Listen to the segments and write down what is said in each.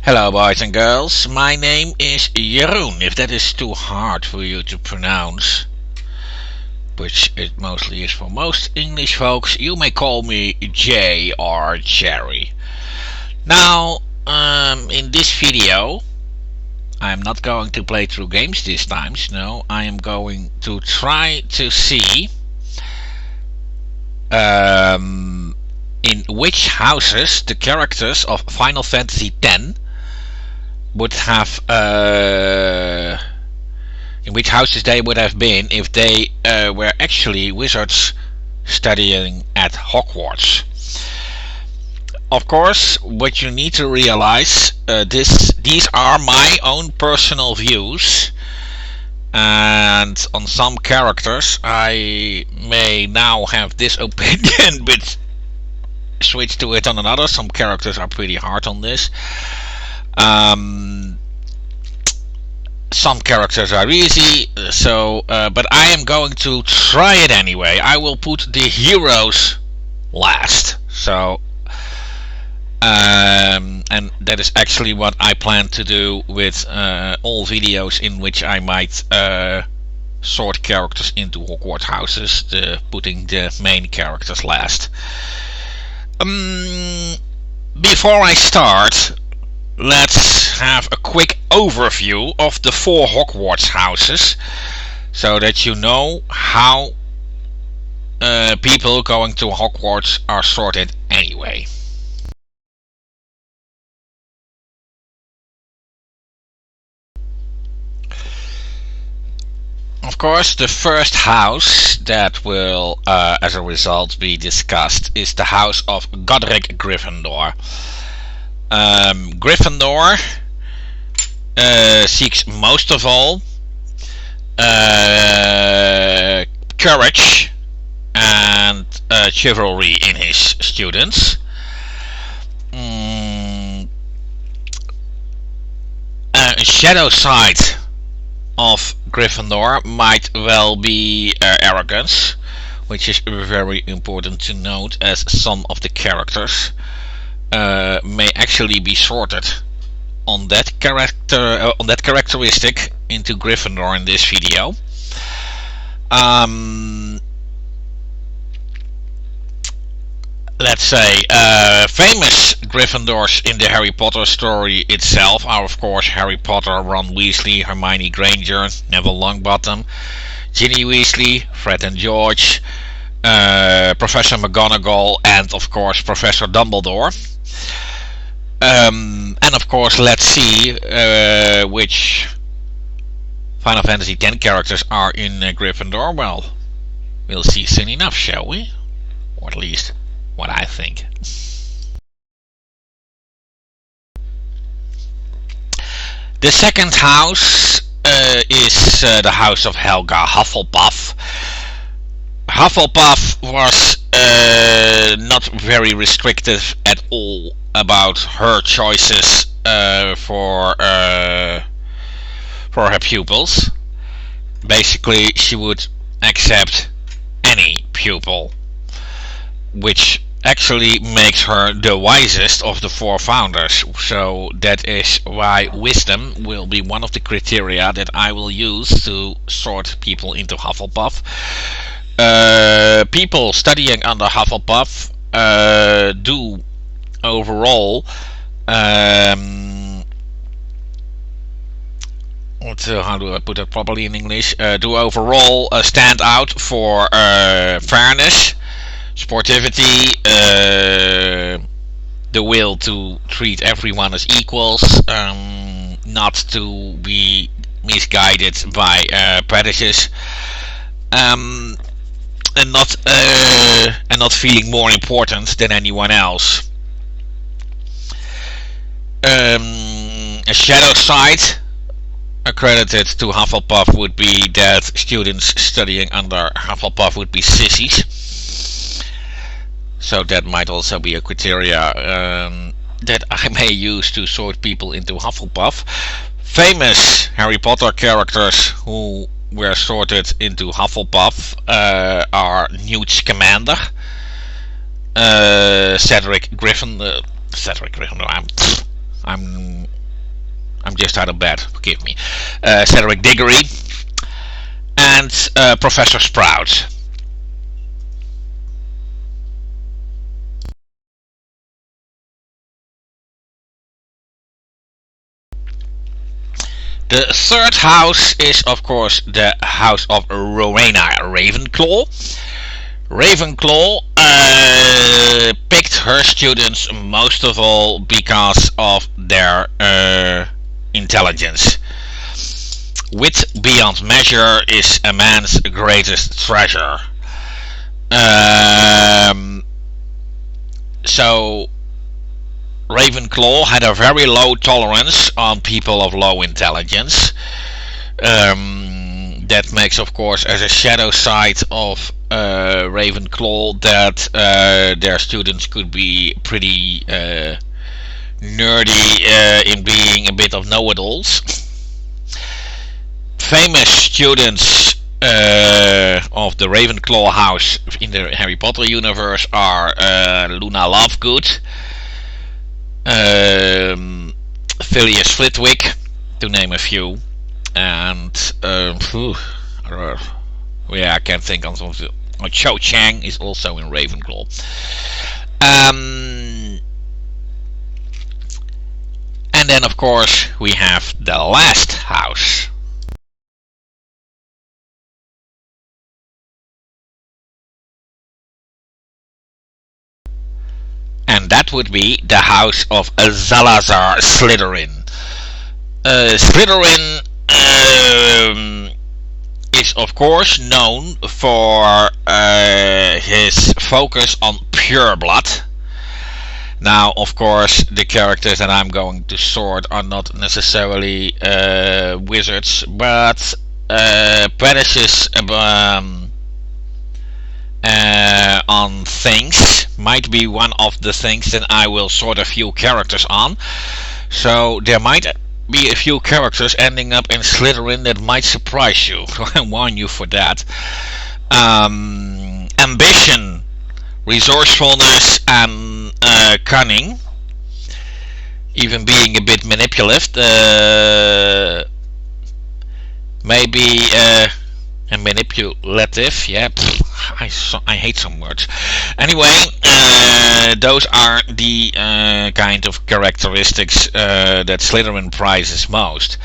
Hello boys and girls, my name is Jeroen, if that is too hard for you to pronounce, which it mostly is for most English folks, you may call me J or Jerry. Now, in this video, I'm not going to play through games this time, no, I am going to try to see in which houses the characters of Final Fantasy X would have in which houses they would have been if they were actually wizards studying at Hogwarts. Of course, what you need to realize, these are my own personal views, and on some characters I may now have this opinion but switch to it on another. Some characters are pretty hard on this. Some characters are easy, so but I am going to try it anyway. I will put the heroes last, so and that is actually what I plan to do with all videos in which I might sort characters into Hogwarts houses, putting the main characters last. Before I start, let's have a quick overview of the 4 Hogwarts houses, so that you know how people going to Hogwarts are sorted anyway. Of course, the first house that will, as a result, be discussed is the house of Godric Gryffindor. Gryffindor seeks most of all courage and chivalry in his students. Shadow side of Gryffindor might well be arrogance, which is very important to note, as some of the characters may actually be sorted on that characteristic into Gryffindor in this video. Let's say famous Gryffindors in the Harry Potter story itself are of course Harry Potter, Ron Weasley, Hermione Granger, Neville Longbottom, Ginny Weasley, Fred and George, Professor McGonagall, and of course Professor Dumbledore. And of course, let's see which Final Fantasy X characters are in Gryffindor. Well, we'll see soon enough, shall we? Or at least what I think. The second house is the house of Helga Hufflepuff. Hufflepuff was not very restrictive at all about her choices for her pupils. Basically, she would accept any pupil, which actually makes her the wisest of the 4 founders. So that is why wisdom will be one of the criteria that I will use to sort people into Hufflepuff. People studying under Hufflepuff do overall how do I put that properly in English? Do overall stand out for fairness, sportivity, the will to treat everyone as equals, not to be misguided by prejudice, and not feeling more important than anyone else. A shadow side accredited to Hufflepuff would be that students studying under Hufflepuff would be sissies. So that might also be a criteria that I may use to sort people into Hufflepuff. Famous Harry Potter characters who were sorted into Hufflepuff are Newt Scamander, Cedric Gryffindor, I'm just out of bed. Forgive me. Cedric Diggory and Professor Sprout. The third house is, of course, the house of Rowena Ravenclaw. Ravenclaw picked her students most of all because of their intelligence. Wit beyond measure is a man's greatest treasure. So Ravenclaw had a very low tolerance on people of low intelligence. That makes, of course, as a shadow side of Ravenclaw that their students could be pretty nerdy in being a bit of know-it-alls. Famous students of the Ravenclaw house in the Harry Potter universe are Luna Lovegood, Phileas Flitwick, to name a few, and I can't think of something. Cho Chang is also in Ravenclaw. And then, of course, we have the last house. And that would be the house of Salazar Slytherin. Slytherin is, of course, known for his focus on pure blood. Now, of course, the characters that I'm going to sort are not necessarily wizards, but precious on things might be one of the things that I will sort a few characters on. So there might be a few characters ending up in Slytherin that might surprise you. I warn you for that. Ambition, resourcefulness, and cunning, even being a bit manipulative, maybe manipulative, yeah. I hate some words. Anyway, those are the kind of characteristics that Slytherin prizes most.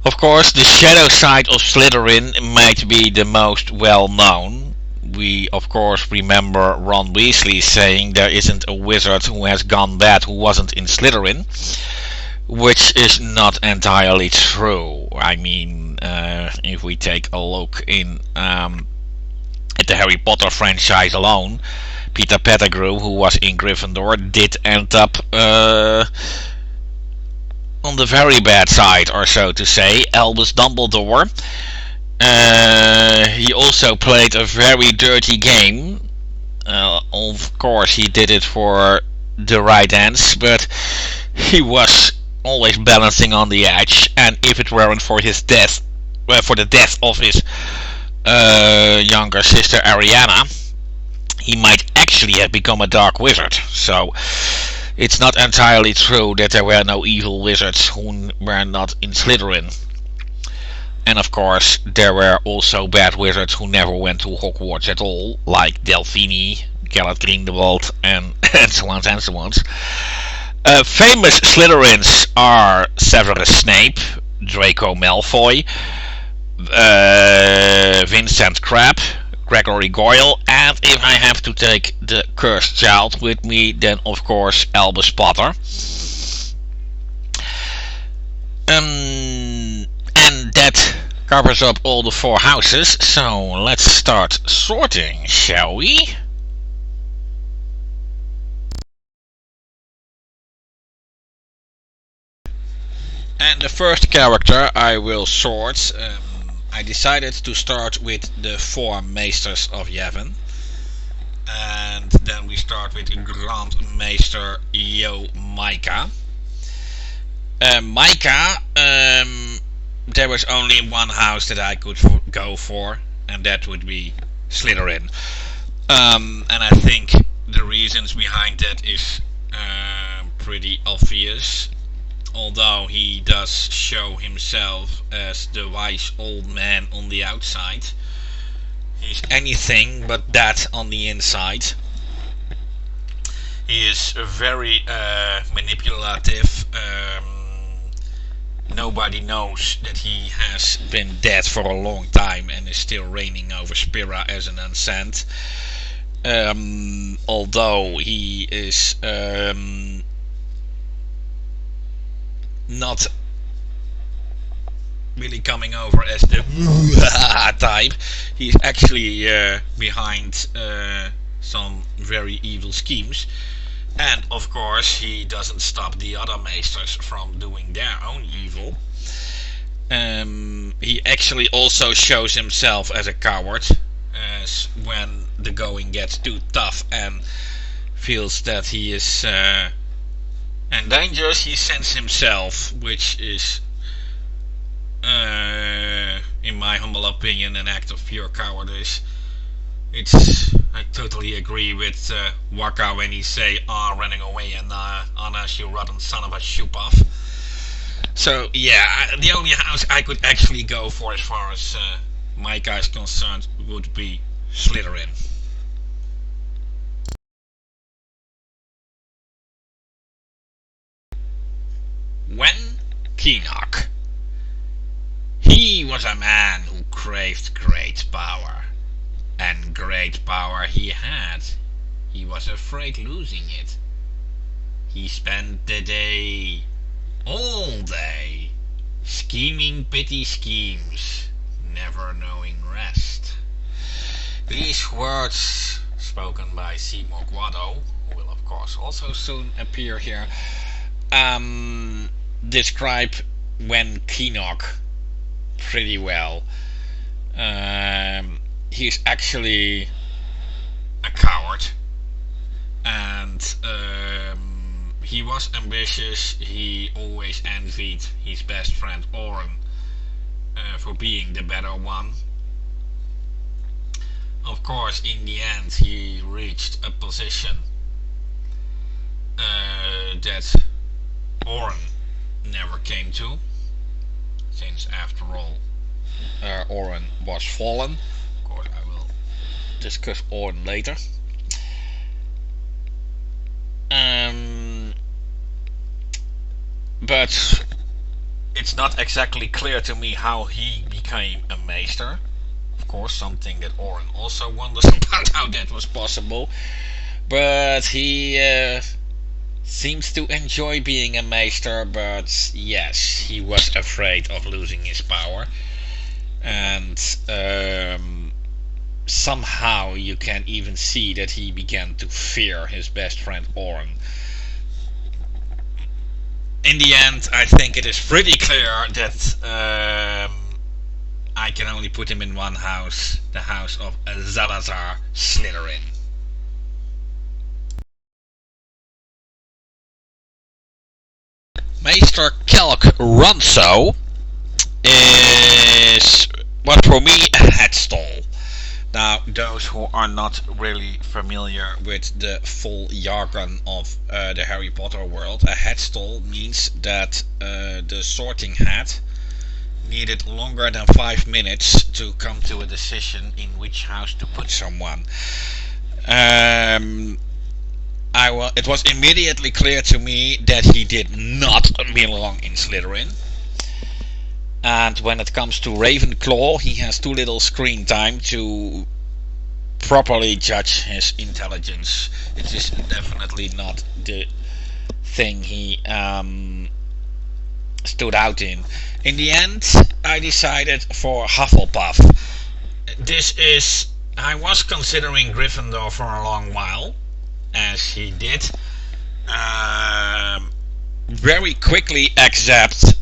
Of course, the shadow side of Slytherin might be the most well known. We, of course, remember Ron Weasley saying there isn't a wizard who has gone bad who wasn't in Slytherin, which is not entirely true. I mean, if we take a look in at the Harry Potter franchise alone, Peter Pettigrew, who was in Gryffindor, did end up on the very bad side, or so to say. Albus Dumbledore, he also played a very dirty game. Of course, he did it for the right ends, but he was always balancing on the edge, and if it weren't for his death, for the death of his younger sister Ariana, he might actually have become a dark wizard. So it's not entirely true that there were no evil wizards who were not in Slytherin. And of course, there were also bad wizards who never went to Hogwarts at all, like Delphini, Gellert Grindelwald, and so on and so on. Famous Slytherins are Severus Snape, Draco Malfoy, Vincent Crabbe, Gregory Goyle, and if I have to take the cursed child with me, then of course Albus Potter. And that covers up all the four houses, so let's start sorting, shall we? And the first character I will sort, I decided to start with the four Meesters of Yevon. And then we start with Grand Meester Yo Micah. Micah, there was only one house that I could go for, and that would be Slytherin. And I think the reasons behind that is pretty obvious. Although he does show himself as the wise old man on the outside, he's anything but that on the inside. He is very manipulative. Nobody knows that he has been dead for a long time and is still reigning over Spira as an unsent. Although he is not really coming over as the type, he's actually behind some very evil schemes. And of course he doesn't stop the other meesters from doing their own evil. He actually also shows himself as a coward, as when the going gets too tough and feels that he is endangered, he sends himself, which is in my humble opinion an act of pure cowardice. I totally agree with Waka when he say, running away and Anna's you rotten son of a shoop off. So yeah, the only house I could actually go for as far as my guy is concerned would be Slytherin. When Keenock. He was a man who craved great power. And great power he had. He was afraid losing it. He spent the day, all day, scheming petty schemes, never knowing rest. These words, spoken by Seymour Guado, who will of course also soon appear here, describe Wen Keenock pretty well. He's actually a coward, and he was ambitious. He always envied his best friend Oren for being the better one. Of course, in the end, he reached a position that Oren never came to, since after all Oren was fallen. I will discuss Oren later. But it's not exactly clear to me how he became a maester. Of course, something that Oren also wonders about how that was possible. But he seems to enjoy being a maester, but yes, he was afraid of losing his power. And somehow you can even see that he began to fear his best friend Oren. In the end, I think it is pretty clear that I can only put him in one house, the house of Salazar Slytherin. Maester Kelk Ronso is what for me a headstall. Now, those who are not really familiar with the full jargon of the Harry Potter world, a headstall means that the sorting hat needed longer than 5 minutes to come to a decision in which house to put someone. It was immediately clear to me that he did not belong in Slytherin. And when it comes to Ravenclaw, he has too little screen time to properly judge his intelligence. It is definitely not the thing he stood out in. In the end, I decided for Hufflepuff. I was considering Gryffindor for a long while, as he did very quickly accept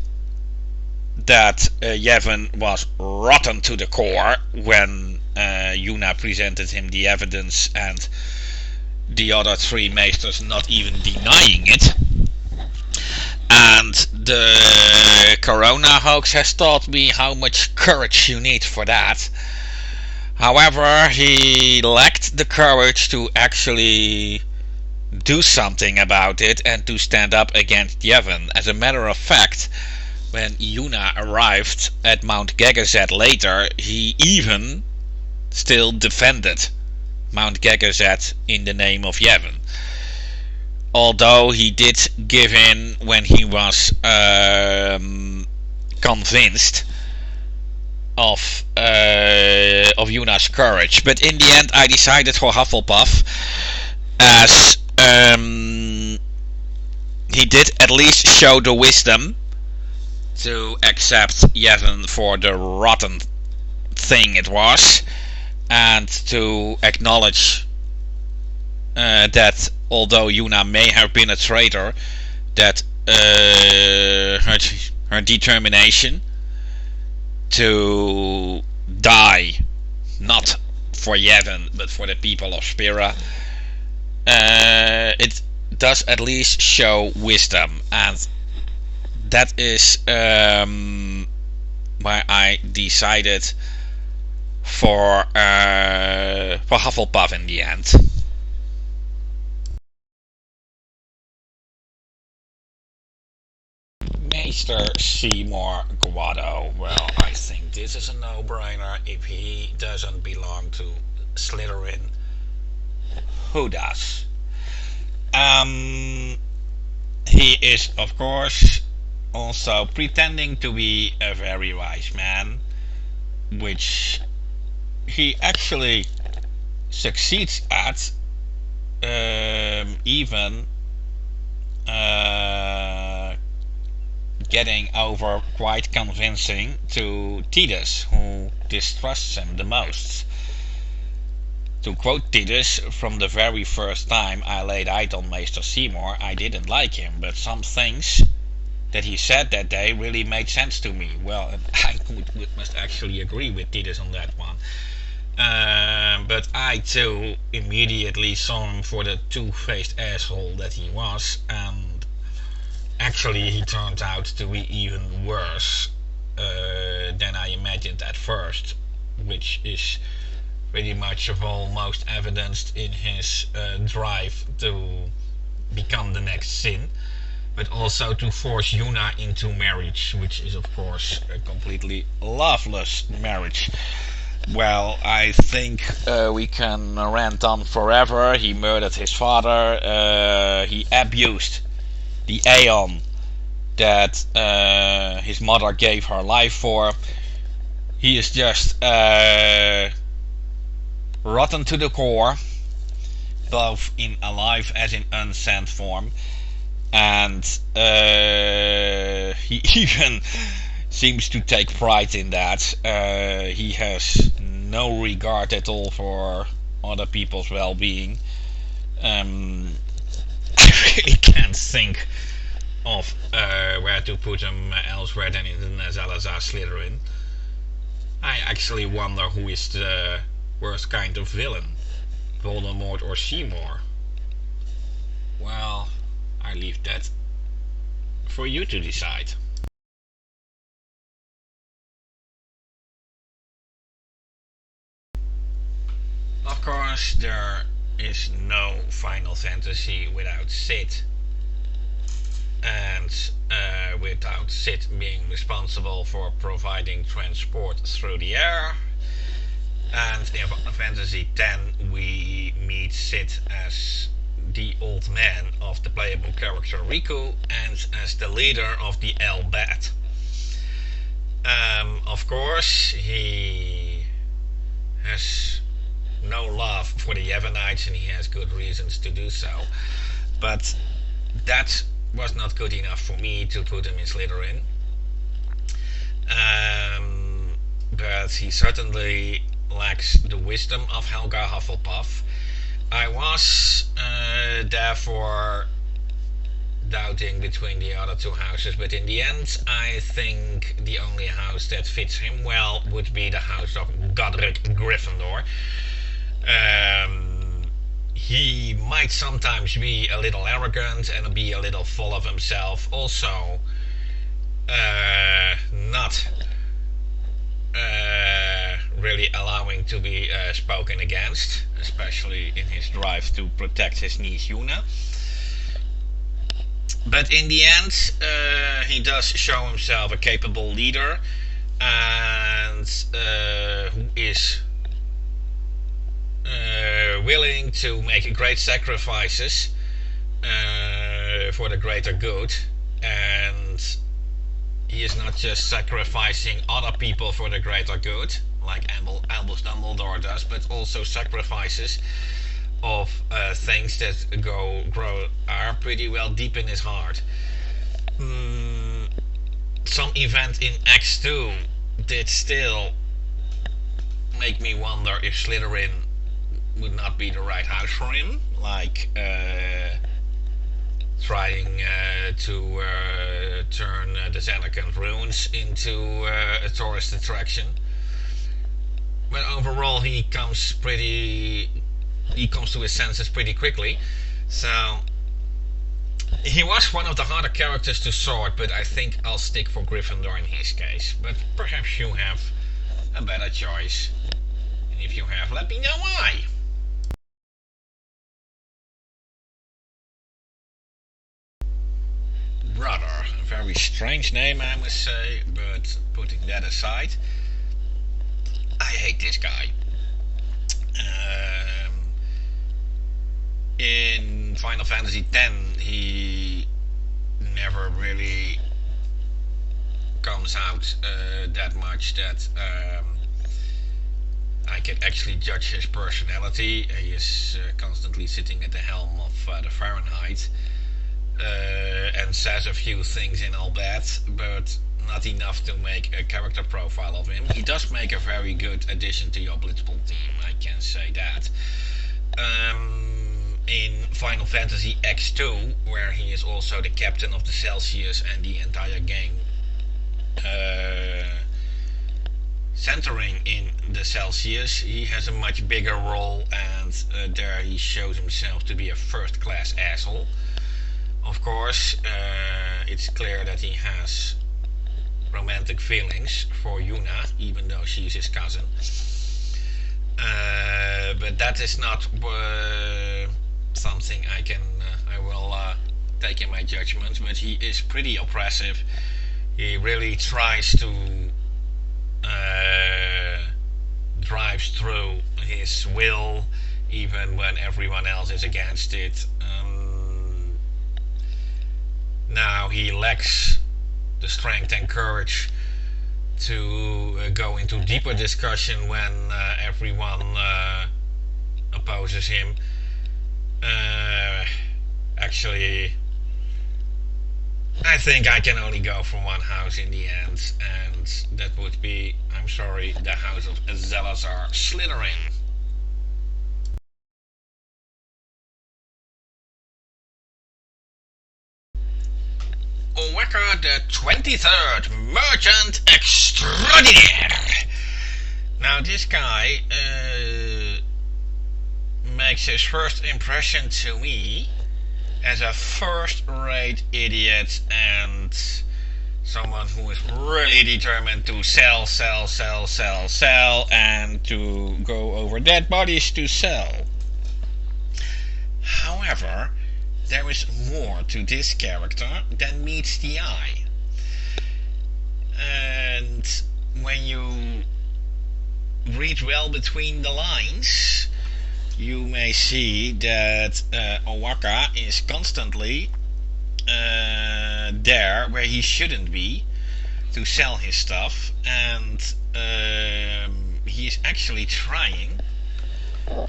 that Yevon was rotten to the core when Yuna presented him the evidence and the other three maesters not even denying it. And the Corona hoax has taught me how much courage you need for that. However, he lacked the courage to actually do something about it and to stand up against Yevon. As a matter of fact, when Yuna arrived at Mount Gagazet later, he even still defended Mount Gagazet in the name of Yevon. Although he did give in when he was convinced of Yuna's courage. But in the end, I decided for Hufflepuff, as he did at least show the wisdom to accept Yevon for the rotten thing it was, and to acknowledge that although Yuna may have been a traitor, that her determination to die, not for Yevon but for the people of Spira, it does at least show wisdom, and that is why I decided for Hufflepuff in the end. Maester Seymour Guado. Well, I think this is a no-brainer. If he doesn't belong to Slytherin, who does? He is, of course, also pretending to be a very wise man, which he actually succeeds at, even getting over quite convincing to Tidus, who distrusts him the most. To quote Tidus, from the very first time I laid eyes on Maester Seymour, I didn't like him, but some things that he said that day really made sense to me. Well, I must actually agree with Tidus on that one. But I too immediately saw him for the two-faced asshole that he was, and actually he turned out to be even worse than I imagined at first, which is pretty much of all most evidenced in his drive to become the next Sin, but also to force Yuna into marriage, which is of course a completely loveless marriage. Well, I think we can rant on forever. He murdered his father, he abused the Aeon that his mother gave her life for. He is just rotten to the core, both in alive as in unsent form, and he even seems to take pride in that. He has no regard at all for other people's well-being. I really can't think of where to put him elsewhere than in the Salazar Slytherin. I actually wonder who is the worst kind of villain, Voldemort or Seymour. Well, I leave that for you to decide. Of course, there is no Final Fantasy without Sid, and without Sid being responsible for providing transport through the air. And in Final Fantasy X we meet Sid as the old man of the playable character Riku, and as the leader of the El Bat. Of course, he has no love for the Yevonites, and he has good reasons to do so. But that was not good enough for me to put him in Slytherin. But he certainly lacks the wisdom of Helga Hufflepuff. I was therefore doubting between the other two houses, but in the end I think the only house that fits him well would be the house of Godric Gryffindor. He might sometimes be a little arrogant and be a little full of himself, also not really allowing to be spoken against, especially in his drive to protect his niece Yuna. But in the end, he does show himself a capable leader, and who is willing to make great sacrifices for the greater good. And he is not just sacrificing other people for the greater good, like Albus Dumbledore does, but also sacrifices of things that are pretty well deep in his heart. Some event in X2 did still make me wonder if Slytherin would not be the right house for him, like trying to turn the Xanarkand ruins into a tourist attraction. But overall, he comes to his senses pretty quickly. So he was one of the harder characters to sort, but I think I'll stick for Gryffindor in his case. But perhaps you have a better choice. And if you have, let me know why. Brother, a very strange name, I must say, but putting that aside, I hate this guy. In Final Fantasy X, he never really comes out that much that I can actually judge his personality. He is constantly sitting at the helm of the Fahrenheit and says a few things in all bad, but not enough to make a character profile of him. He does make a very good addition to your Blitzball team, I can say that. In Final Fantasy X2, where he is also the captain of the Celsius and the entire gang centering in the Celsius, he has a much bigger role, and there he shows himself to be a first-class asshole. Of course, it's clear that he has romantic feelings for Yuna, even though she's his cousin. But that is not something I will take in my judgment. But he is pretty oppressive. He really tries to drives through his will, even when everyone else is against it. Now he lacks the strength and courage to go into deeper discussion when everyone opposes him. Actually, I think I can only go for one house in the end, and that would be, I'm sorry, the house of Salazar Slytherin. Oweka the 23rd, Merchant Extraordinaire. Now this guy makes his first impression to me as a first-rate idiot and someone who is really determined to sell, and to go over dead bodies to sell. However, there is more to this character than meets the eye. And when you read well between the lines, you may see that Oweka is constantly there where he shouldn't be to sell his stuff, and he is actually trying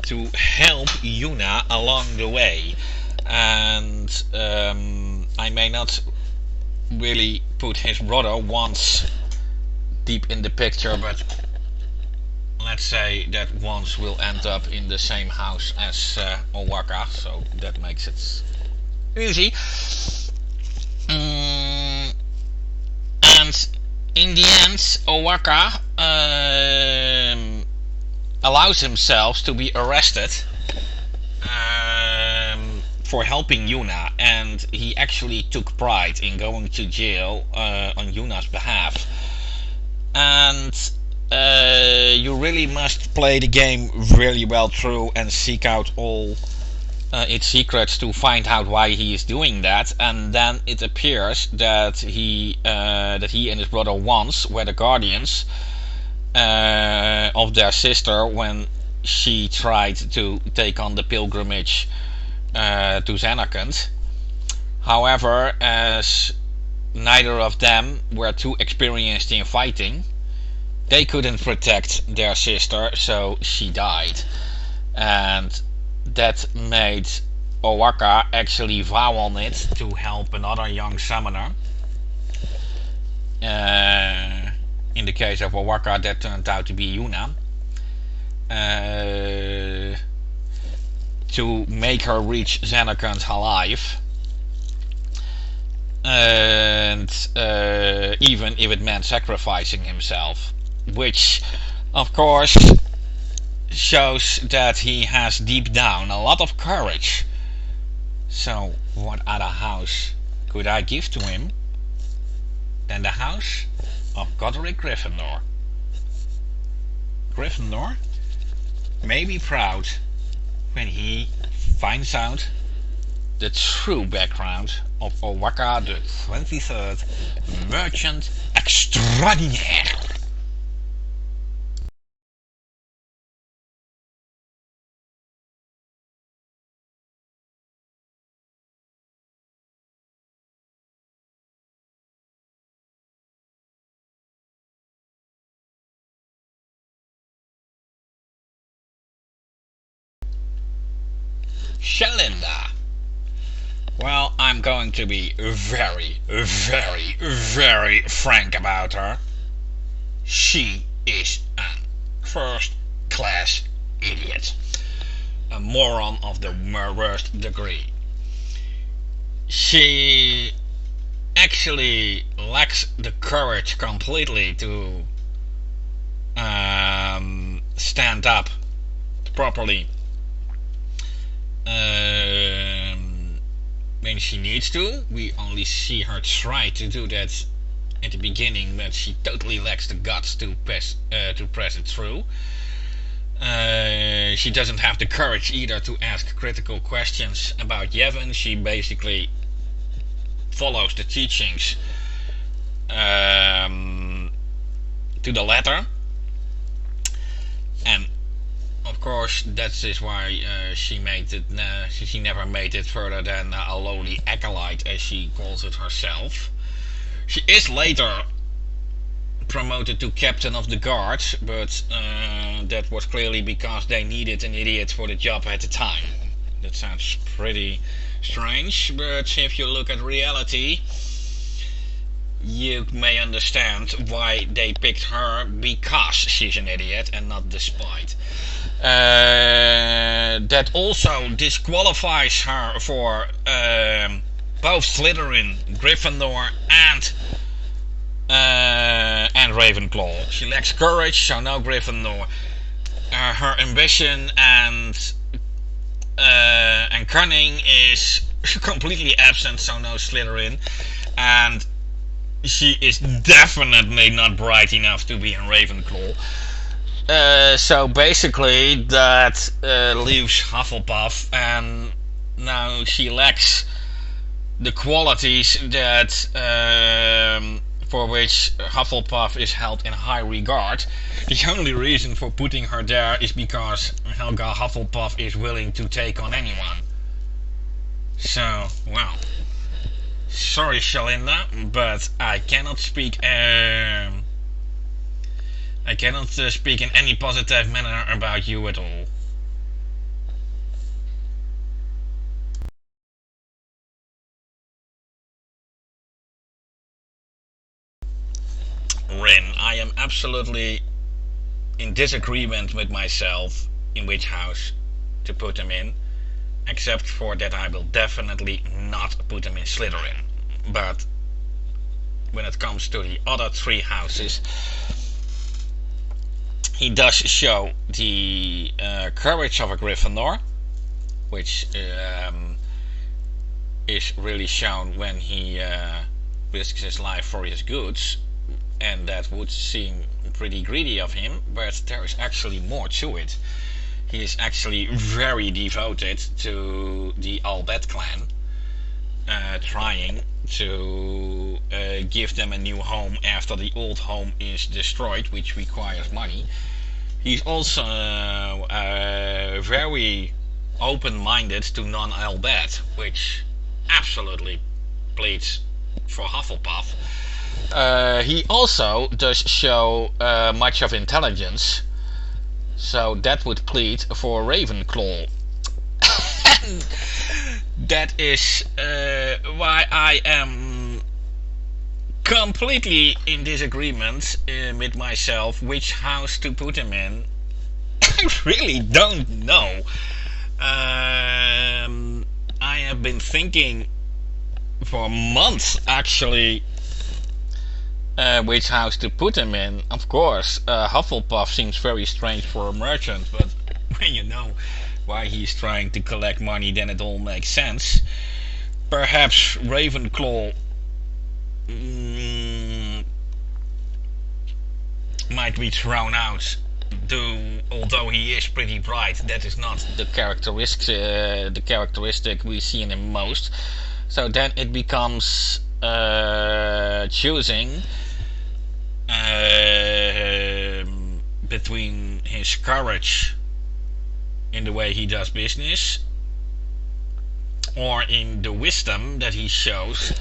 to help Yuna along the way. And I may not really put his brother once deep in the picture, but let's say that once will end up in the same house as Oweka, so that makes it easy. And in the end, Oweka allows himself to be arrested for helping Yuna, and he actually took pride in going to jail on Yuna's behalf. And you really must play the game really well through and seek out all its secrets to find out why he is doing that. And then it appears that he and his brother once were the guardians of their sister when she tried to take on the pilgrimage to Xanarkand. However, as neither of them were too experienced in fighting, they couldn't protect their sister, so she died. And that made Owaka actually vow on it to help another young summoner. In the case of Owaka, that turned out to be Yuna. To make her reach Xanarkand alive. And even if it meant sacrificing himself, which of course shows that he has deep down a lot of courage. So what other house could I give to him than the house of Godric Gryffindor? Gryffindor may be proud when he finds out the true background of Owaka the 23rd, merchant extraordinaire. Shalinda. Well, I'm going to be very, very, very frank about her. She is a first-class idiot. A moron of the worst degree. She actually lacks the courage completely to stand up properly when she needs to. We only see her try to do that at the beginning, but she totally lacks the guts to press it through. She doesn't have the courage either to ask critical questions about Yevon. She basically follows the teachings to the letter, and of course that is why she never made it further than a lowly acolyte, as she calls it herself. She is later promoted to captain of the guard, but that was clearly because they needed an idiot for the job at the time. That sounds pretty strange, but if you look at reality, you may understand why they picked her, because she's an idiot and not despite. That also disqualifies her for both Slytherin, Gryffindor, and Ravenclaw. She lacks courage, so no Gryffindor. Her ambition and cunning is completely absent, so no Slytherin. And she is definitely not bright enough to be in Ravenclaw. So basically that leaves Hufflepuff, and now she lacks the qualities that for which Hufflepuff is held in high regard. The only reason for putting her there is because Helga Hufflepuff is willing to take on anyone. So, well, sorry Shalinda, but I cannot speak speak in any positive manner about you at all. Rin, I am absolutely in disagreement with myself in which house to put him in, except for that I will definitely not put him in Slytherin. But when it comes to the other three houses, he does show the courage of a Gryffindor, which is really shown when he risks his life for his goods, and that would seem pretty greedy of him, but there is actually more to it. He is actually very devoted to the Albet clan, trying to give them a new home after the old home is destroyed, which requires money. He's also very open-minded to non-Albet, which absolutely pleads for Hufflepuff. He also does show much of intelligence, so that would plead for Ravenclaw. That is why I am completely in disagreement with myself which house to put him in. I really don't know. I have been thinking for months actually which house to put him in. Of course, Hufflepuff seems very strange for a merchant, but when you know why he's trying to collect money, then it all makes sense. Perhaps Ravenclaw might be thrown out. Although he is pretty bright, that is not the characteristic we see in him most. So then it becomes choosing between his courage in the way he does business, or in the wisdom that he shows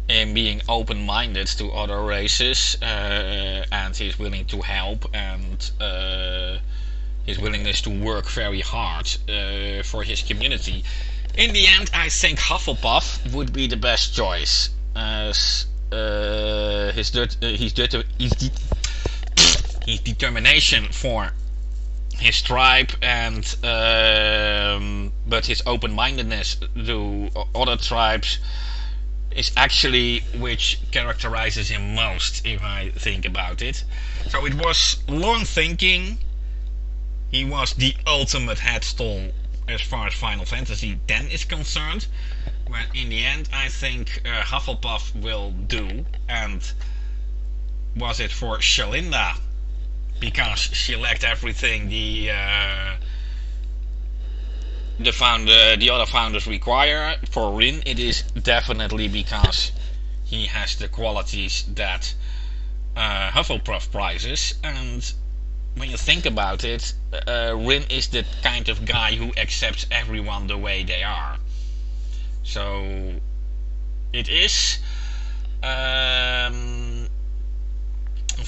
in being open-minded to other races, and he's willing to help, and his willingness to work very hard for his community. In the end, I think Hufflepuff would be the best choice, as his determination for his tribe, and but his open-mindedness to other tribes is actually which characterizes him most, if I think about it. So it was long thinking. He was the ultimate headstall as far as Final Fantasy X is concerned, but in the end I think Hufflepuff will do. And was it for Shalinda because she lacked everything the other founders require? For Rin, it is definitely because he has the qualities that Hufflepuff prizes. And when you think about it, Rin is the kind of guy who accepts everyone the way they are. So it is, of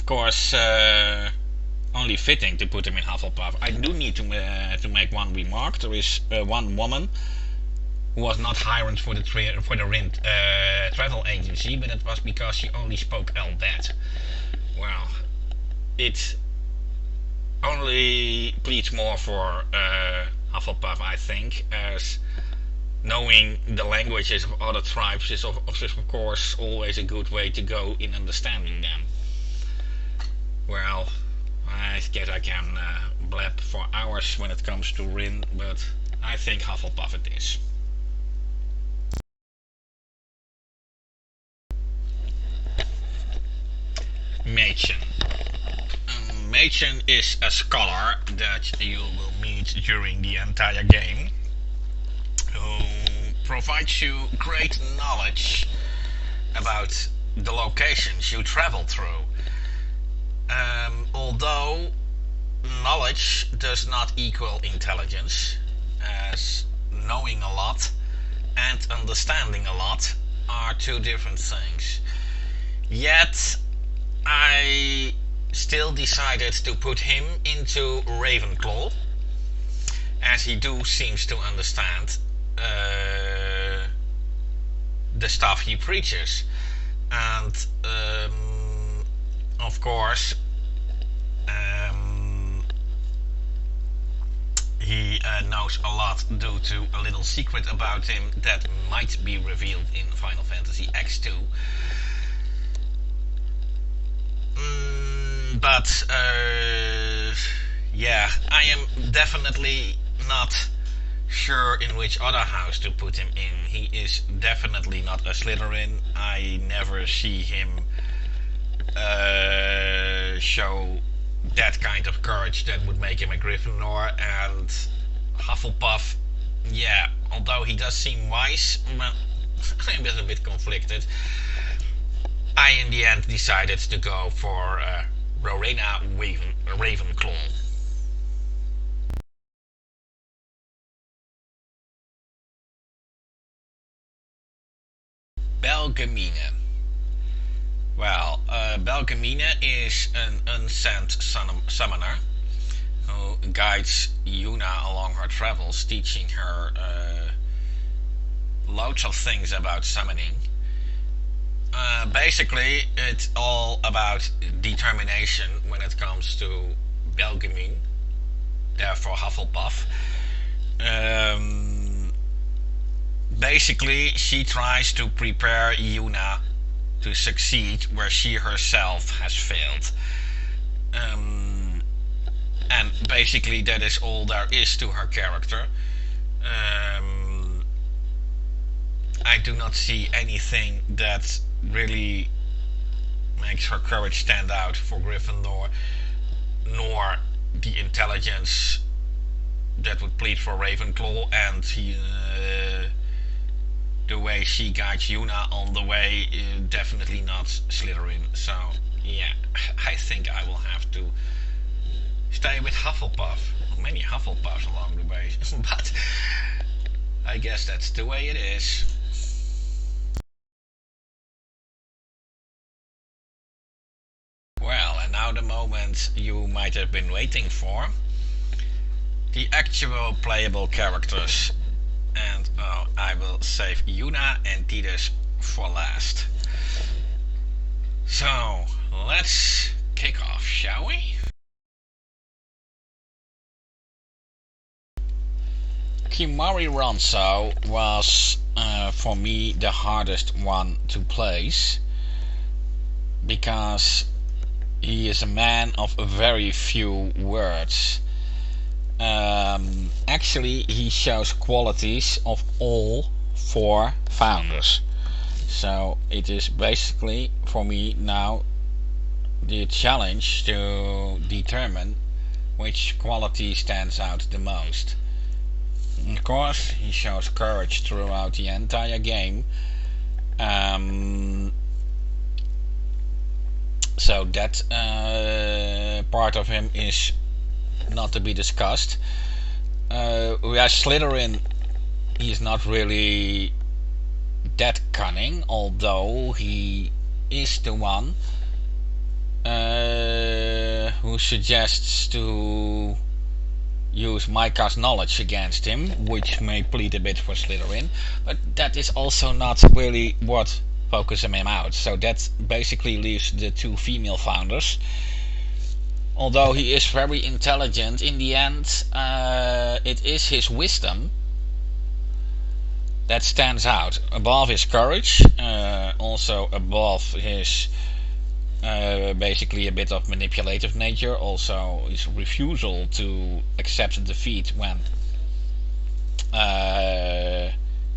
course, only fitting to put him in Hufflepuff. I do need to make one remark. There is one woman who was not hired for the Rin travel agency, but it was because she only spoke Albet. Well, it only pleads more for Hufflepuff, I think, as knowing the languages of other tribes is of course always a good way to go in understanding them. Well, I guess I can blab for hours when it comes to Rin, but I think Hufflepuff it is. Machen. Machen is a scholar that you will meet during the entire game, who provides you great knowledge about the locations you travel through. Although knowledge does not equal intelligence, as knowing a lot and understanding a lot are two different things. Yet I still decided to put him into Ravenclaw, as he seems to understand the stuff he preaches. And of course he knows a lot due to a little secret about him that might be revealed in Final Fantasy X2. But yeah, I am definitely not sure in which other house to put him in. He is definitely not a Slytherin. I never see him show that kind of courage that would make him a Gryffindor. And Hufflepuff, yeah, although he does seem wise, well, I'm a bit conflicted. I in the end decided to go for Rowena Ravenclaw. Belgemine. Well, Belgemine is an unsent summoner who guides Yuna along her travels, teaching her loads of things about summoning. Basically, it's all about determination when it comes to Belgemine, therefore Hufflepuff. Basically, she tries to prepare Yuna to succeed where she herself has failed. And basically, that is all there is to her character. I do not see anything that really makes her courage stand out for Gryffindor, nor the intelligence that would plead for Ravenclaw, and the way she guides Yuna on the way, definitely not Slytherin. So yeah, I think I will have to stay with Hufflepuff. Many Hufflepuffs along the way, but I guess that's the way it is. Well, and now the moment you might have been waiting for. The actual playable characters. And I will save Yuna and Tidus for last. So, let's kick off, shall we? Kimari Ronso was, for me, the hardest one to place, because he is a man of very few words. Actually, he shows qualities of all 4 founders. So it is basically for me now the challenge to determine which quality stands out the most. Of course, he shows courage throughout the entire game. So that part of him is not to be discussed. Whereas Slytherin, he's not really that cunning, although he is the one who suggests to use Micah's knowledge against him, which may plead a bit for Slytherin, but that is also not really what focuses him out. So that basically leaves the 2 female founders. Although he is very intelligent, in the end it is his wisdom that stands out above his courage, also above his basically a bit of manipulative nature, also his refusal to accept defeat when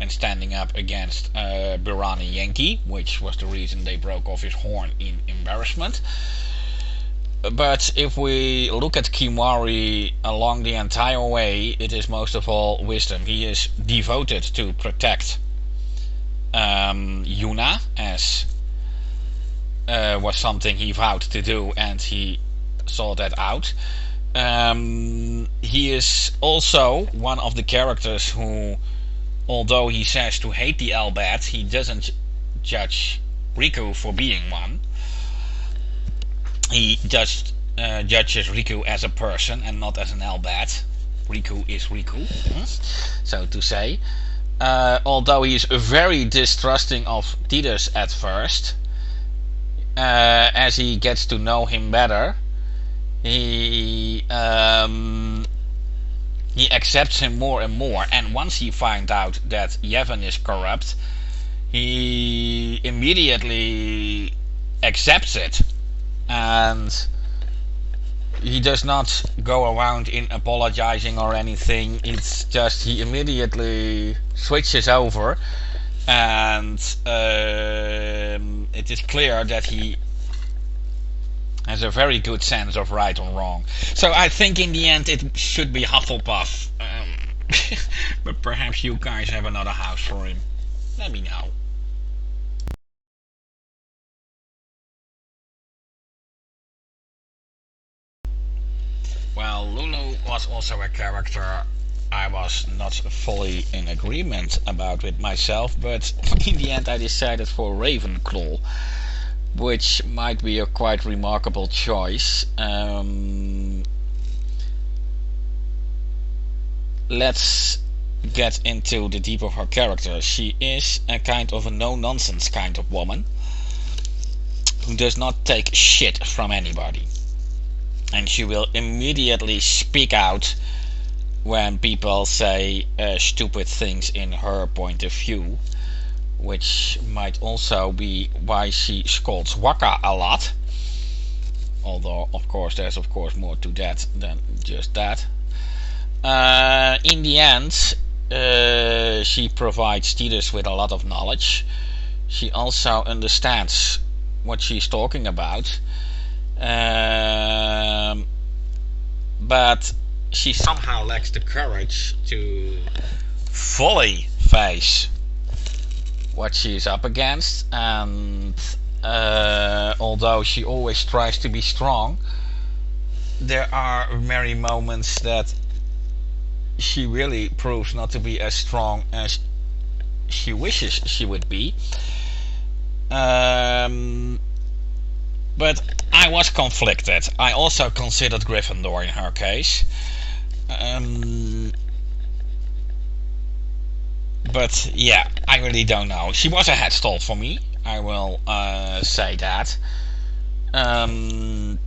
standing up against Birani Yankee, which was the reason they broke off his horn in embarrassment. But if we look at Kimari along the entire way, it is most of all wisdom. He is devoted to protect Yuna, as was something he vowed to do, and he saw that out. He is also one of the characters who, although he says to hate the Elbat, he doesn't judge Riku for being one. He just judges Riku as a person and not as an Elbat. Riku is Riku, so to say. Although he is very distrusting of Tidus at first, as he gets to know him better, he accepts him more and more. And once he finds out that Yevon is corrupt, he immediately accepts it. And he does not go around in apologizing or anything. It's just he immediately switches over, and it is clear that he Has a very good sense of right and wrong. So I think in the end it should be Hufflepuff. But perhaps you guys have another house for him. Let me know. Well, Lulu was also a character I was not fully in agreement about with myself, but in the end I decided for Ravenclaw, which might be a quite remarkable choice. Let's get into the deep of her character. She is a kind of a no-nonsense kind of woman who does not take shit from anybody. And she will immediately speak out when people say stupid things in her point of view, which might also be why she scolds Waka a lot. Although, of course, there's more to that than just that. In the end, she provides Tidus with a lot of knowledge. She also understands what she's talking about. But she somehow lacks the courage to fully face what she's up against, and although she always tries to be strong, there are many moments that she really proves not to be as strong as she wishes she would be. But I was conflicted. I also considered Gryffindor in her case. But yeah, I really don't know. She was a head stall for me, I will say that. In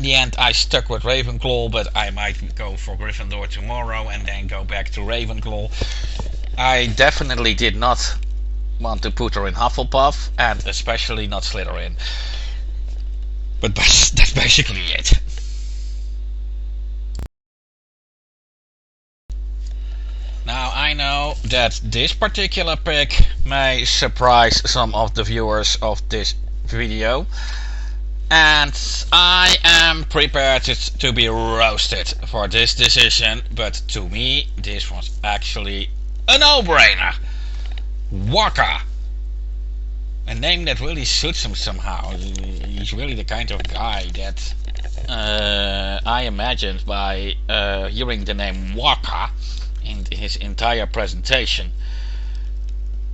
the end I stuck with Ravenclaw, but I might go for Gryffindor tomorrow and then go back to Ravenclaw. I definitely did not want to put her in Hufflepuff, and especially not Slytherin. But that's basically it. Now I know that this particular pick may surprise some of the viewers of this video, and I am prepared to be roasted for this decision, but to me this was actually a no-brainer. Waka, a name that really suits him somehow. He's really the kind of guy that I imagined by hearing the name Waka in his entire presentation.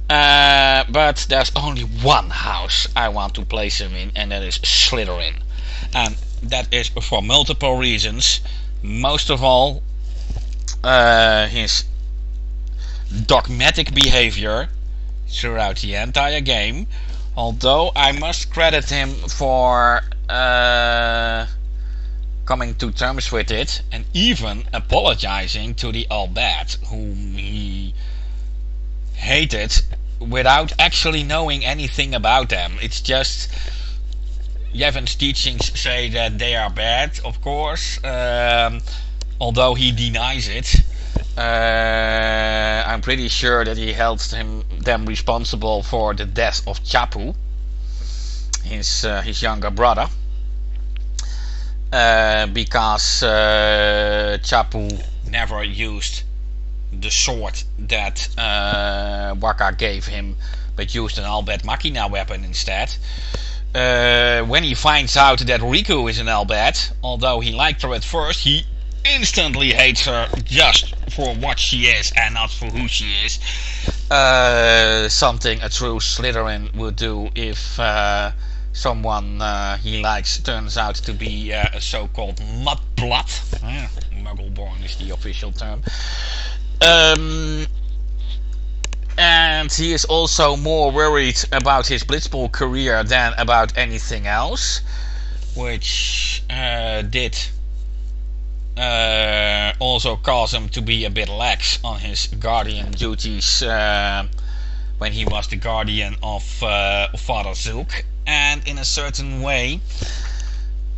But there's only one house I want to place him in, and that is Slytherin. And that is for multiple reasons. Most of all, his dogmatic behavior throughout the entire game, although I must credit him for coming to terms with it and even apologizing to the Albert, whom he hated without actually knowing anything about them. It's just Yevon's teachings say that they are bad, of course, although he denies it. I'm pretty sure that he held them responsible for the death of Chapu, his younger brother, because Chapu never used the sword that Waka gave him, but used an Albert Machina weapon instead. When he finds out that Riku is an Albert, although he liked her at first, he instantly hates her just for what she is and not for who she is. Something a true Slytherin would do if someone he likes turns out to be a so-called mudblood. Muggleborn is the official term. And he is also more worried about his Blitzball career than about anything else, which did also cause him to be a bit lax on his guardian duties when he was the guardian of Father Zook. And in a certain way,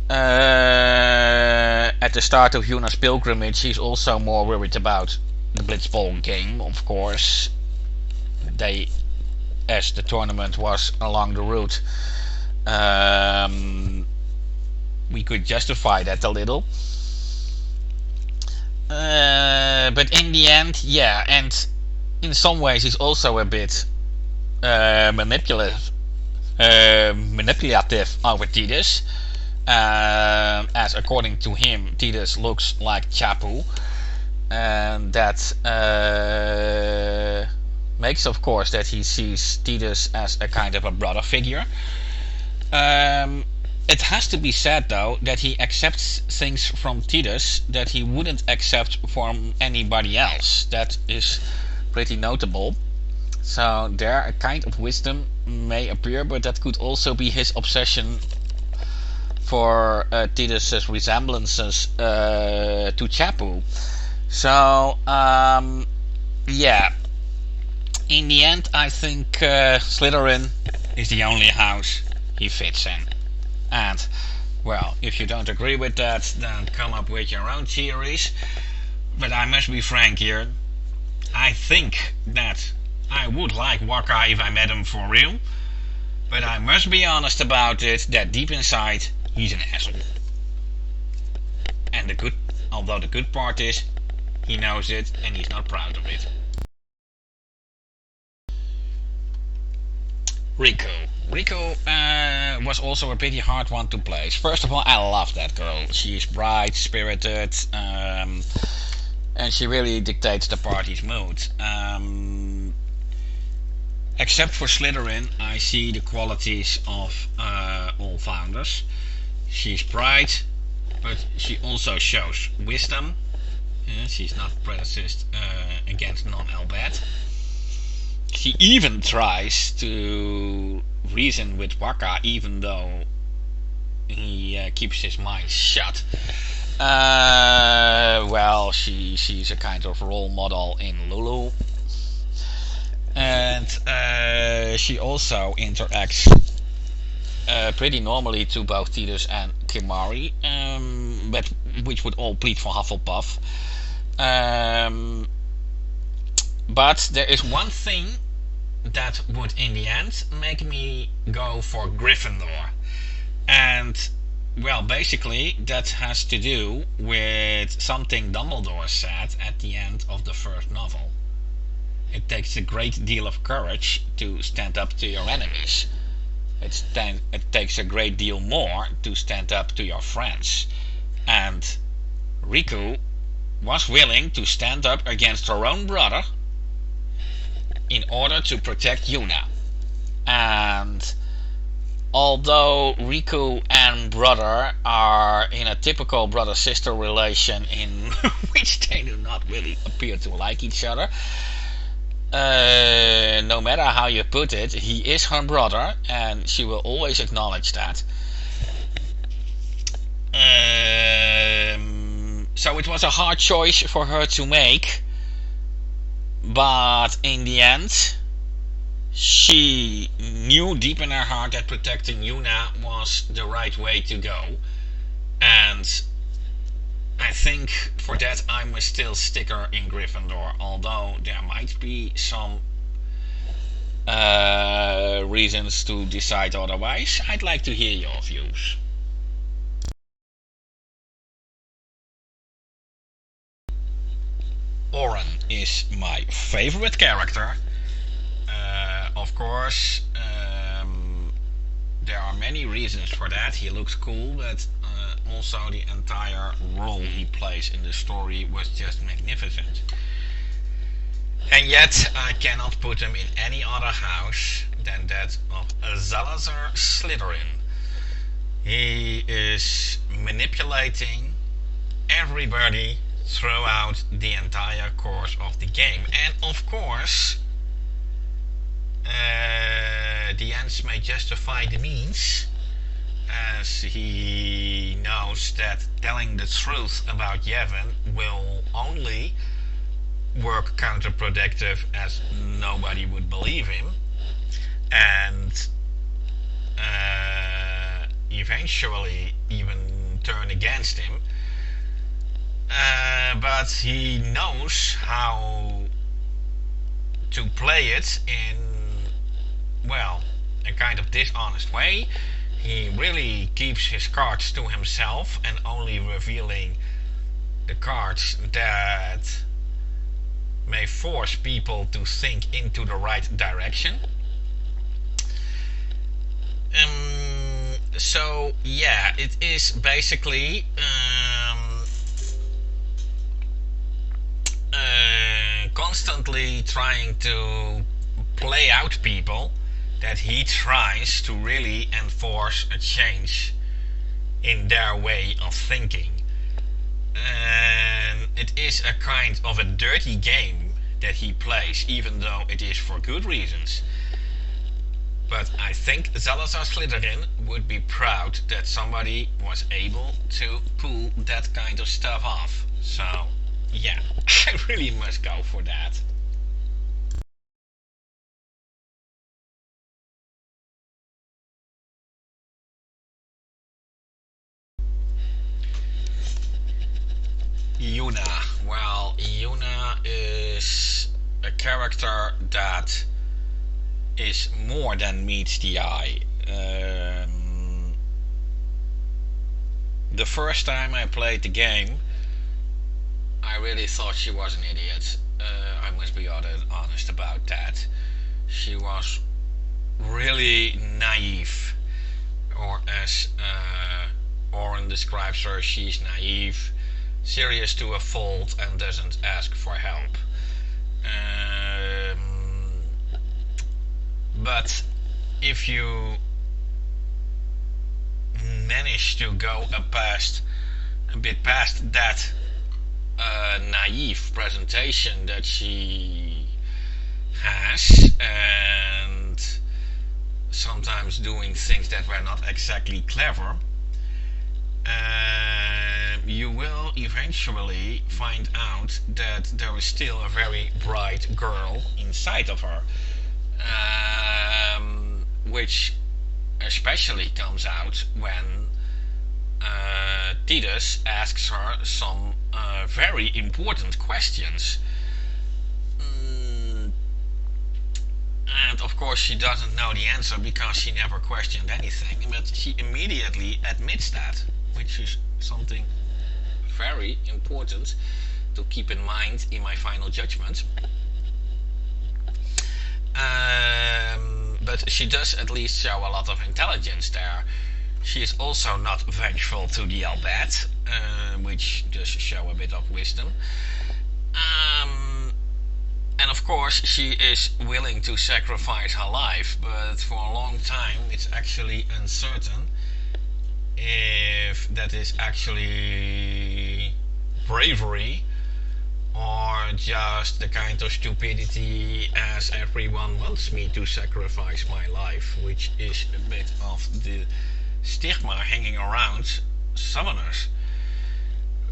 at the start of Yuna's pilgrimage, he's also more worried about the Blitzball game, of course. As the tournament was along the route, We could justify that a little. But in the end, yeah, and in some ways he's also a bit manipulative over Tidus, as according to him, Tidus looks like Chapu, and that makes, of course, that he sees Tidus as a kind of a brother figure. It has to be said, though, that he accepts things from Tidus that he wouldn't accept from anybody else. That is pretty notable. So there a kind of wisdom may appear, but that could also be his obsession for Tidus's resemblances to Chapu. So yeah, in the end, I think Slytherin is the only house he fits in. And, well, if you don't agree with that, then come up with your own theories. But I must be frank here. I think that I would like Waka if I met him for real. But I must be honest about it, that deep inside, he's an asshole. And although the good part is, he knows it and he's not proud of it. Riku. Riku was also a pretty hard one to place. First of all, I love that girl. She's bright, spirited, and she really dictates the party's mood. Except for Slytherin, I see the qualities of all founders. She's bright, but she also shows wisdom. She's not prejudiced against non-Elbet. She even tries to reason with Waka, even though he keeps his mind shut. Well, she's a kind of role model in Lulu. And she also interacts pretty normally to both Tidus and Kimari, but which would all plead for Hufflepuff. But there is one thing that would in the end make me go for Gryffindor. And, well, basically that has to do with something Dumbledore said at the end of the first novel. It takes a great deal of courage to stand up to your enemies. It takes a great deal more to stand up to your friends. And Riku was willing to stand up against her own brother in order to protect Yuna. And although Riku and brother are in a typical brother-sister relation in which they do not really appear to like each other, no matter how you put it, he is her brother and she will always acknowledge that. So it was a hard choice for her to make, but in the end she knew deep in her heart that protecting Yuna was the right way to go, and I think for that I must still stick her in Gryffindor, although there might be some reasons to decide otherwise. I'd like to hear your views. Oren is my favorite character. Of course, there are many reasons for that. He looks cool, but also the entire role he plays in the story was just magnificent. And yet, I cannot put him in any other house than that of Salazar Slytherin. He is manipulating everybody throughout the entire course of the game. And of course, the ends may justify the means, as he knows that telling the truth about Yevon will only work counterproductive, as nobody would believe him, and eventually even turn against him. But he knows how to play it in, well, a kind of dishonest way. he really keeps his cards to himself and only revealing the cards that may force people to think into the right direction. So yeah, it is basically constantly trying to play out people that he tries to really enforce a change in their way of thinking. And it is a kind of a dirty game that he plays, even though it is for good reasons. But I think Salazar Slytherin would be proud that somebody was able to pull that kind of stuff off. So, yeah, I really must go for that. Yuna. Well, Yuna is a character that is more than meets the eye. The first time I played the game, I really thought she was an idiot. I must be honest about that. She was really naive, or as Oren describes her, she's naive, serious to a fault, and doesn't ask for help. But if you manage to go a bit past that naive presentation that she has, and sometimes doing things that were not exactly clever, you will eventually find out that there is still a very bright girl inside of her, which especially comes out when Tidus asks her some very important questions. And of course she doesn't know the answer because she never questioned anything, but she immediately admits that, which is something very important to keep in mind in my final judgment. But she does at least show a lot of intelligence there. She is also not vengeful to the Albert, which does show a bit of wisdom. And of course she is willing to sacrifice her life, but for a long time it's actually uncertain if that is actually bravery or just the kind of stupidity as everyone wants me to sacrifice my life, which is a bit of the stigma hanging around summoners.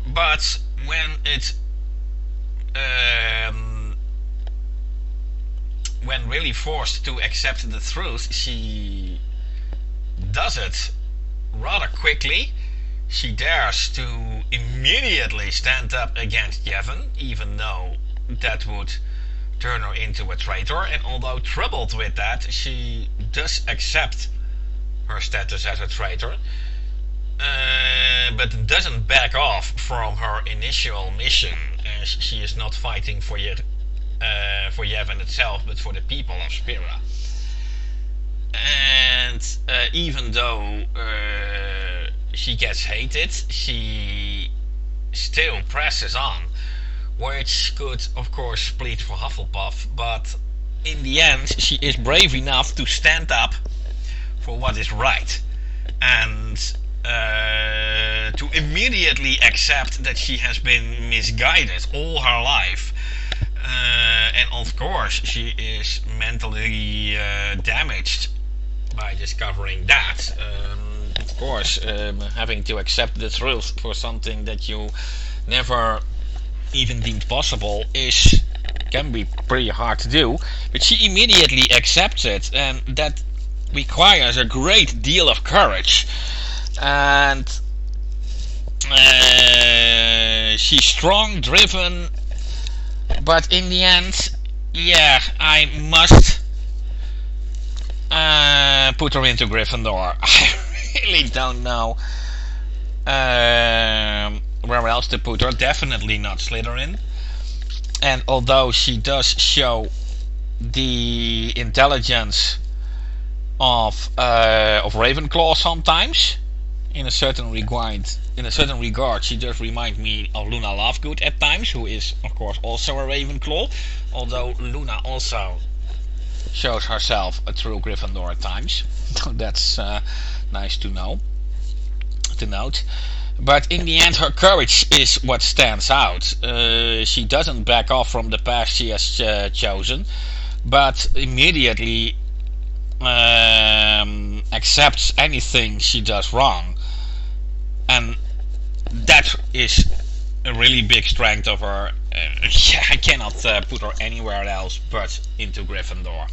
But when when really forced to accept the truth, she does it rather quickly. She dares to immediately stand up against Yevon, even though that would turn her into a traitor, and although troubled with that, she does accept her status as a traitor, but doesn't back off from her initial mission, as she is not fighting for Yevon itself, but for the people of Spira. And even though she gets hated, she still presses on, which could of course plead for Hufflepuff, but in the end she is brave enough to stand up for what is right, and to immediately accept that she has been misguided all her life. And of course she is mentally damaged by discovering that. Of course, having to accept the truth for something that you never even deemed possible can be pretty hard to do, but she immediately accepts it, and that requires a great deal of courage. And she's strong, driven, but in the end, yeah, I must put her into Gryffindor. I really don't know where else to put her. Definitely not Slytherin. And although she does show the intelligence of Ravenclaw sometimes, in a certain regard, she does remind me of Luna Lovegood at times, who is of course also a Ravenclaw. Although Luna also shows herself a true Gryffindor at times. That's nice to know. To note. But in the end, her courage is what stands out. She doesn't back off from the path she has chosen, but immediately accepts anything she does wrong. And that is a really big strength of her. I cannot put her anywhere else but into Gryffindor.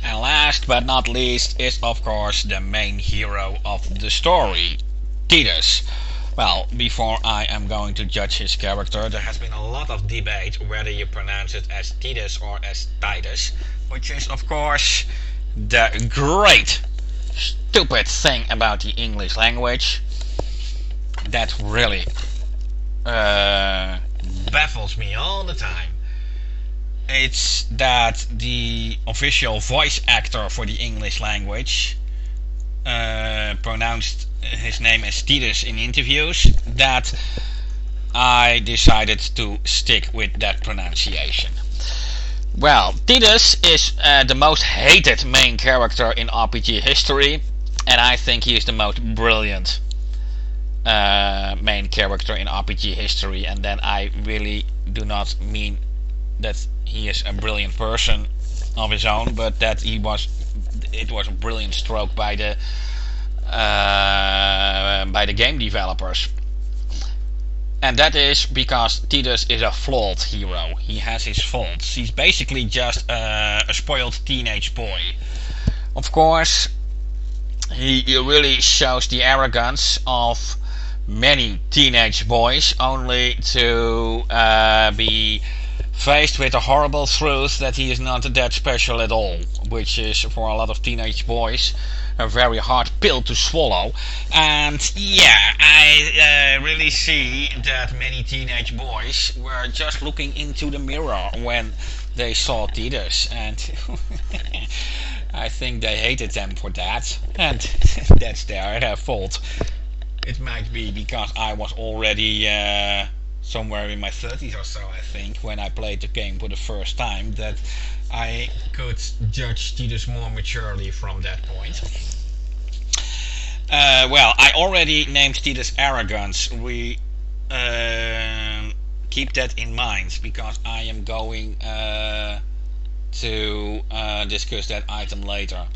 And last but not least is of course the main hero of the story, Titus. Well, before I am going to judge his character, there has been a lot of debate whether you pronounce it as Titus or as Titus, which is of course the great stupid thing about the English language that really baffles me all the time. It's that the official voice actor for the English language pronounced his name as Titus in interviews, that I decided to stick with that pronunciation. Well, Titus is the most hated main character in RPG history, and I think he is the most brilliant main character in RPG history, and then I really do not mean that he is a brilliant person of his own, but that it was a brilliant stroke by the game developers. And that is because Titus is a flawed hero. He has his faults. He's basically just a spoiled teenage boy. Of course, he really shows the arrogance of many teenage boys, only to be faced with the horrible truth that he is not that special at all, which is for a lot of teenage boys a very hard pill to swallow. And yeah, I really see that many teenage boys were just looking into the mirror when they saw Titus, and I think they hated them for that, and that's their fault. It might be because I was already somewhere in my 30s or so, I think, when I played the game for the first time, that I could judge Titus more maturely from that point. Well, I already named Titus arrogance. We keep that in mind, because I am going to discuss that item later.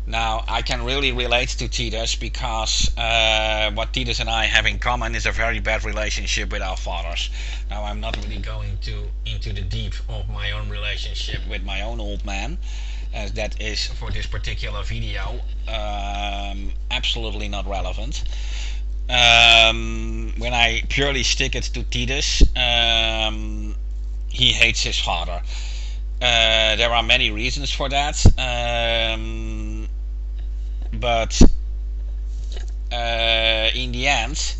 Now, I can really relate to Titus because what Titus and I have in common is a very bad relationship with our fathers. Now, I'm not really going into the deep of my own relationship with my own old man, as that is, for this particular video, absolutely not relevant. When I purely stick it to Titus, he hates his father. There are many reasons for that. But in the end,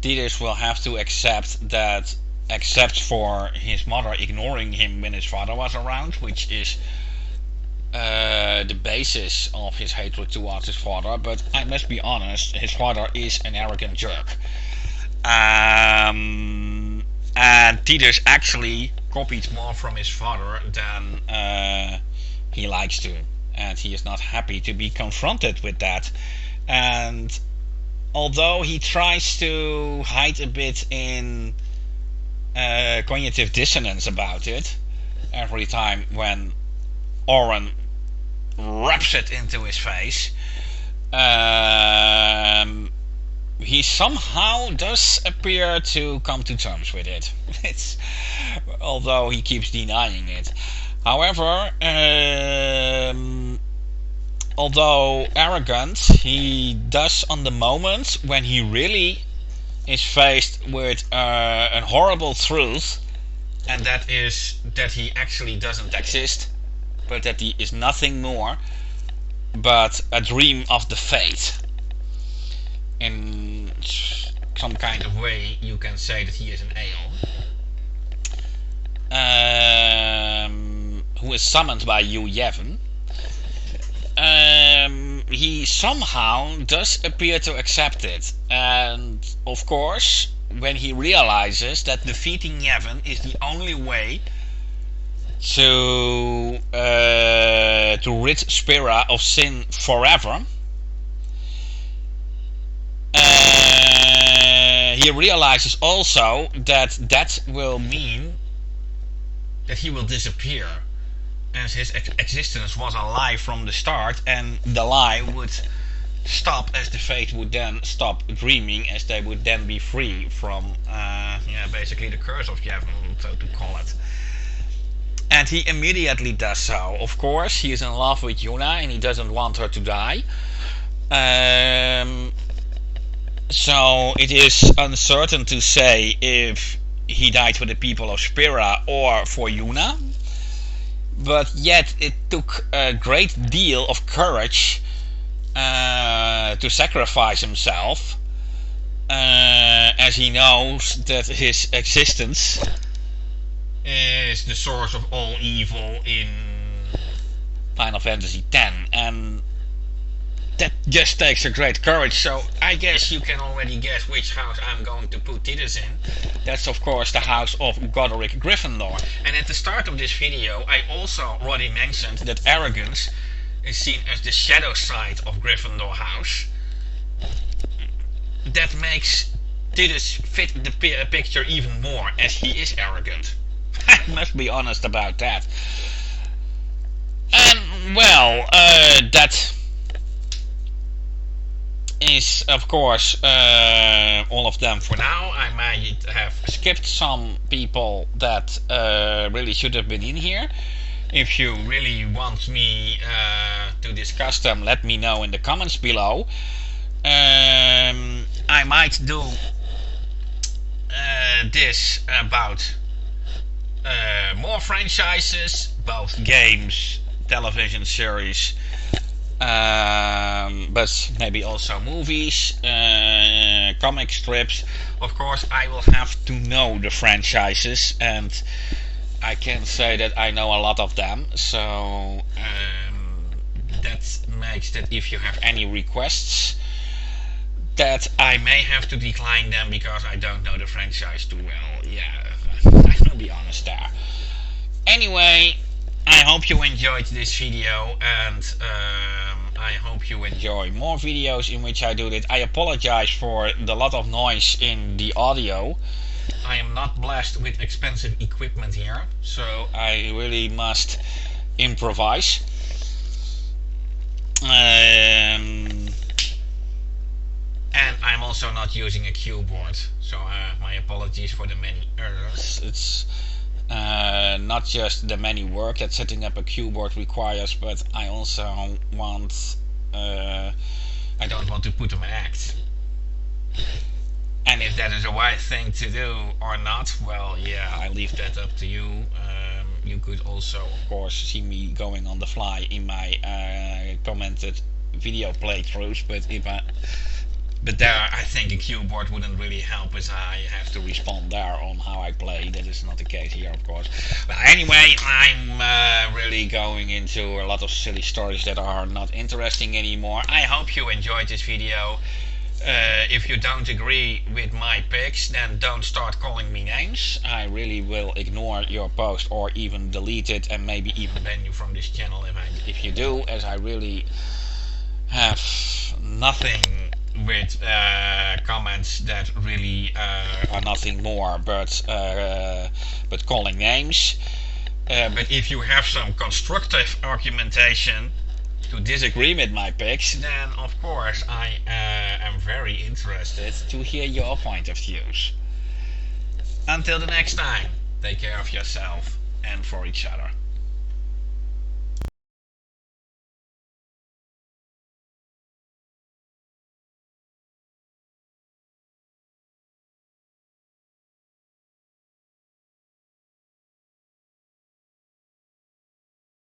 Titus will have to accept that, except for his mother ignoring him when his father was around, which is the basis of his hatred towards his father. But I must be honest, his father is an arrogant jerk. And Titus actually copied more from his father than he likes to. And he is not happy to be confronted with that. And although he tries to hide a bit in cognitive dissonance about it, every time when Oren raps it into his face, he somehow does appear to come to terms with it. Although he keeps denying it. However, although arrogant, he does, on the moment when he really is faced with a horrible truth, and that is that he actually doesn't exist, but that he is nothing more but a dream of the fate. In some kind of way, you can say that he is an Aeon, who is summoned by Yu Yevon. He somehow does appear to accept it, and of course, when he realizes that defeating Yevon is the only way to rid Spira of sin forever, he realizes also that that will mean that he will disappear, as his existence was a lie from the start, and the lie would stop as the fate would then stop dreaming, as they would then be free from basically the curse of Yevon, so to call it. And he immediately does so. Of course, he is in love with Yuna and he doesn't want her to die. So it is uncertain to say if he died for the people of Spira or for Yuna. But yet it took a great deal of courage to sacrifice himself, as he knows that his existence is the source of all evil in Final Fantasy X, and that just takes a great courage. So I guess you can already guess which house I'm going to put Tidus in. That's of course the house of Godric Gryffindor. And at the start of this video I also already mentioned that arrogance is seen as the shadow side of Gryffindor house. That makes Tidus fit the picture even more, as he is arrogant. I must be honest about that. And well, that is of course all of them for now. I might have skipped some people that really should have been in here. If you really want me to discuss them, let me know in the comments below. I might do this about more franchises, both games, television series, but maybe also movies, comic strips. Of course, I will have to know the franchises, and I can say that I know a lot of them. So that makes that if you have any requests, that I may have to decline them because I don't know the franchise too well. Yeah, I will be honest there. Anyway, I hope you enjoyed this video, and I hope you enjoy more videos in which I do that. I apologize for the lot of noise in the audio. I am not blessed with expensive equipment here, so I really must improvise. And I'm also not using a keyboard, so my apologies for the many errors. It's not just the many work that setting up a keyboard requires, but I also want I don't want to put on my act. And if that is a wise thing to do or not, well, yeah, I leave that up to you. You could also, of course, see me going on the fly in my commented video playthroughs, but there I think a keyboard wouldn't really help, as I have to respond there on how I play. That is not the case here, of course. But anyway, I'm really going into a lot of silly stories that are not interesting anymore. I hope you enjoyed this video. If you don't agree with my picks, then don't start calling me names. I really will ignore your post or even delete it, and maybe even ban you from this channel if you do, as I really have nothing with comments that really are nothing more but calling names. But if you have some constructive argumentation to disagree with my picks, then of course I am very interested to hear your point of views. Until the next time, take care of yourself and for each other.